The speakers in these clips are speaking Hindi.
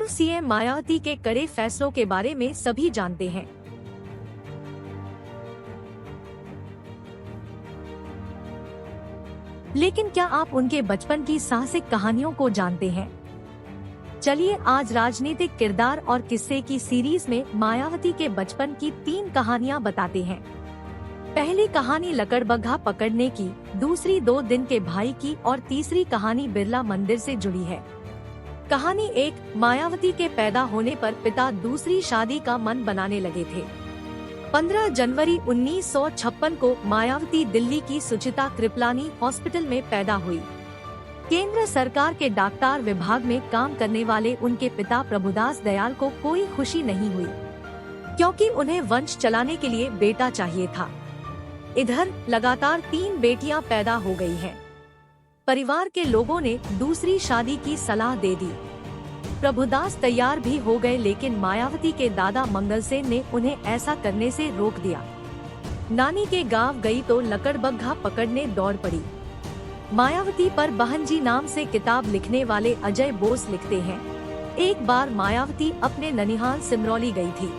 सीएम मायावती के कड़े फैसलों के बारे में सभी जानते हैं। लेकिन क्या आप उनके बचपन की साहसिक कहानियों को जानते हैं? चलिए आज राजनीतिक किरदार और किस्से की सीरीज में मायावती के बचपन की 3 कहानियां बताते हैं। पहली कहानी लकड़बग्घा पकड़ने की, दूसरी 2 दिन के भाई की और तीसरी कहानी बिरला मंदिर से जुड़ी है। कहानी 1, मायावती के पैदा होने पर पिता दूसरी शादी का मन बनाने लगे थे। 15 जनवरी 1956 को मायावती दिल्ली की सुचिता कृपलानी हॉस्पिटल में पैदा हुई। केंद्र सरकार के डाकतार विभाग में काम करने वाले उनके पिता प्रभुदास दयाल को कोई खुशी नहीं हुई, क्योंकि उन्हें वंश चलाने के लिए बेटा चाहिए था। इधर लगातार 3 बेटियां पैदा हो गई हैं। परिवार के लोगों ने दूसरी शादी की सलाह दे दी। प्रभुदास तैयार भी हो गए, लेकिन मायावती के दादा मंगलसेन ने उन्हें ऐसा करने से रोक दिया। नानी के गांव गई तो लकड़बग्घा पकड़ने दौड़ पड़ी। मायावती पर बहनजी नाम से किताब लिखने वाले अजय बोस लिखते हैं, एक बार मायावती अपने ननिहाल सिमरौली गई थी।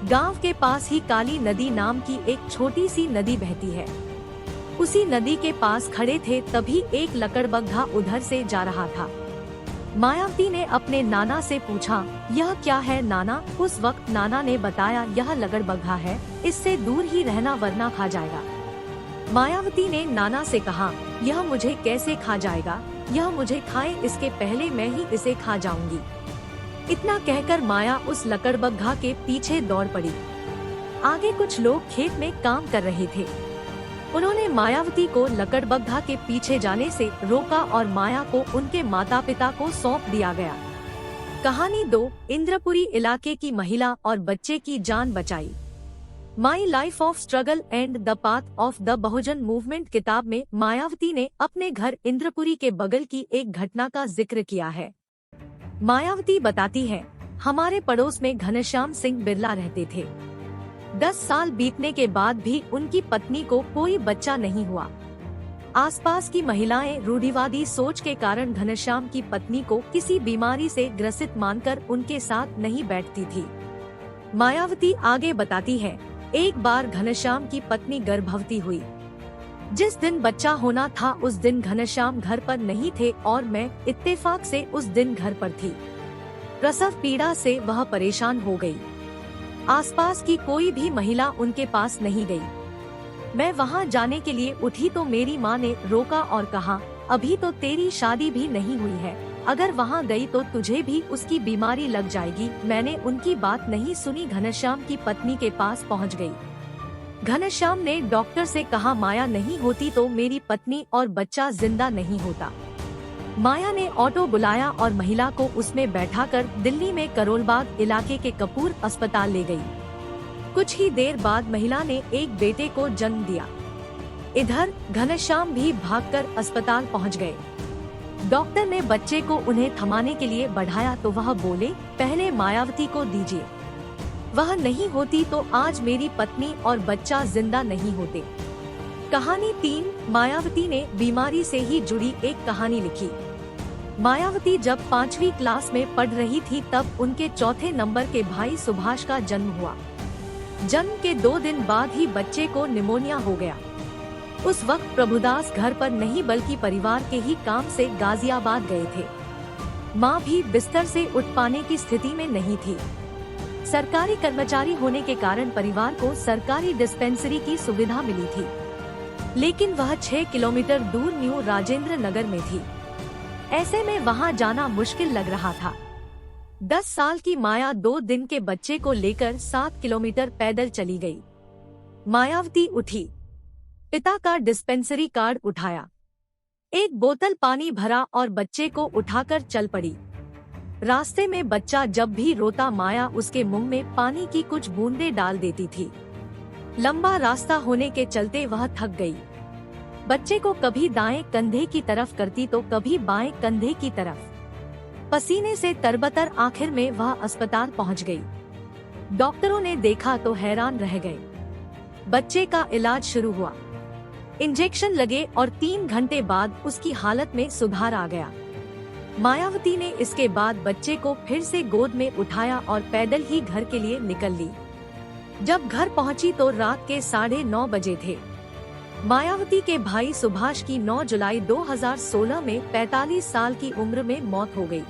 गांव के पास ही काली नदी नाम की एक छोटी सी नदी बहती है। उसी नदी के पास खड़े थे, तभी एक लकड़बग्घा उधर से जा रहा था। मायावती ने अपने नाना से पूछा, यह क्या है नाना? उस वक्त नाना ने बताया, यह लकड़बग्घा है, इससे दूर ही रहना वरना खा जाएगा। मायावती ने नाना से कहा, यह मुझे कैसे खा जाएगा? यह मुझे खाए इसके पहले मैं ही इसे खा जाऊंगी। इतना कहकर माया उस लकड़बग्घा के पीछे दौड़ पड़ी। आगे कुछ लोग खेत में काम कर रहे थे। उन्होंने मायावती को लकड़बग्घा के पीछे जाने से रोका और माया को उनके माता पिता को सौंप दिया गया। कहानी 2, इंद्रपुरी इलाके की महिला और बच्चे की जान बचाई। My life of struggle and the path of the Bahujan movement किताब में मायावती ने अपने घर इंद्रपुरी के बगल की एक घटना का जिक्र किया है। मायावती बताती है, हमारे पड़ोस में घनश्याम सिंह बिरला रहते थे। 10 साल बीतने के बाद भी उनकी पत्नी को कोई बच्चा नहीं हुआ। आसपास की महिलाएं रूढ़िवादी सोच के कारण घनश्याम की पत्नी को किसी बीमारी से ग्रसित मानकर उनके साथ नहीं बैठती थी। मायावती आगे बताती है, एक बार घनश्याम की पत्नी गर्भवती हुई। जिस दिन बच्चा होना था उस दिन घनश्याम घर पर नहीं थे और मैं इत्तेफाक से उस दिन घर पर थी। प्रसव पीड़ा से वह परेशान हो गई। आसपास की कोई भी महिला उनके पास नहीं गई। मैं वहां जाने के लिए उठी तो मेरी माँ ने रोका और कहा, अभी तो तेरी शादी भी नहीं हुई है, अगर वहां गई तो तुझे भी उसकी बीमारी लग जाएगी। मैंने उनकी बात नहीं सुनी, घनश्याम की पत्नी के पास पहुंच गई। घनश्याम ने डॉक्टर से कहा, माया नहीं होती तो मेरी पत्नी और बच्चा जिंदा नहीं होता। माया ने ऑटो बुलाया और महिला को उसमें बैठाकर दिल्ली में करोलबाग इलाके के कपूर अस्पताल ले गई। कुछ ही देर बाद महिला ने एक बेटे को जन्म दिया। इधर घनश्याम भी भागकर अस्पताल पहुंच गए। डॉक्टर ने बच्चे को उन्हें थमाने के लिए बढ़ाया तो वह बोले, पहले मायावती को दीजिए, वह नहीं होती तो आज मेरी पत्नी और बच्चा जिंदा नहीं होते। कहानी 3, मायावती ने बीमारी से ही जुड़ी एक कहानी लिखी। मायावती जब 5वीं क्लास में पढ़ रही थी तब उनके चौथे नंबर के भाई सुभाष का जन्म हुआ। जन्म के 2 दिन बाद ही बच्चे को निमोनिया हो गया। उस वक्त प्रभुदास घर पर नहीं बल्कि परिवार के ही काम से गाजियाबाद गए थे। माँ भी बिस्तर से उठ पाने की स्थिति में नहीं थी। सरकारी कर्मचारी होने के कारण परिवार को सरकारी डिस्पेंसरी की सुविधा मिली थी, लेकिन वह 6 किलोमीटर दूर न्यू राजेंद्र नगर में थी। ऐसे में वहां जाना मुश्किल लग रहा था। 10 साल की माया 2 दिन के बच्चे को लेकर 7 किलोमीटर पैदल चली गई। मायावती उठी, पिता का डिस्पेंसरी कार्ड उठाया, एक बोतल पानी भरा और बच्चे को उठाकर चल पड़ी। रास्ते में बच्चा जब भी रोता माया उसके मुंह में पानी की कुछ बूंदें डाल देती थी। लंबा रास्ता होने के चलते वह थक गई। बच्चे को कभी दाएं कंधे की तरफ करती तो कभी बाएं कंधे की तरफ। पसीने से तरबतर आखिर में वह अस्पताल पहुंच गई। डॉक्टरों ने देखा तो हैरान रह गए। बच्चे का इलाज शुरू हुआ, इंजेक्शन लगे और 3 घंटे बाद उसकी हालत में सुधार आ गया। मायावती ने इसके बाद बच्चे को फिर से गोद में उठाया और पैदल ही घर के लिए निकल ली। जब घर पहुंची तो रात के 9:30 बजे थे। मायावती के भाई सुभाष की 9 जुलाई 2016 में 45 साल की उम्र में मौत हो गई।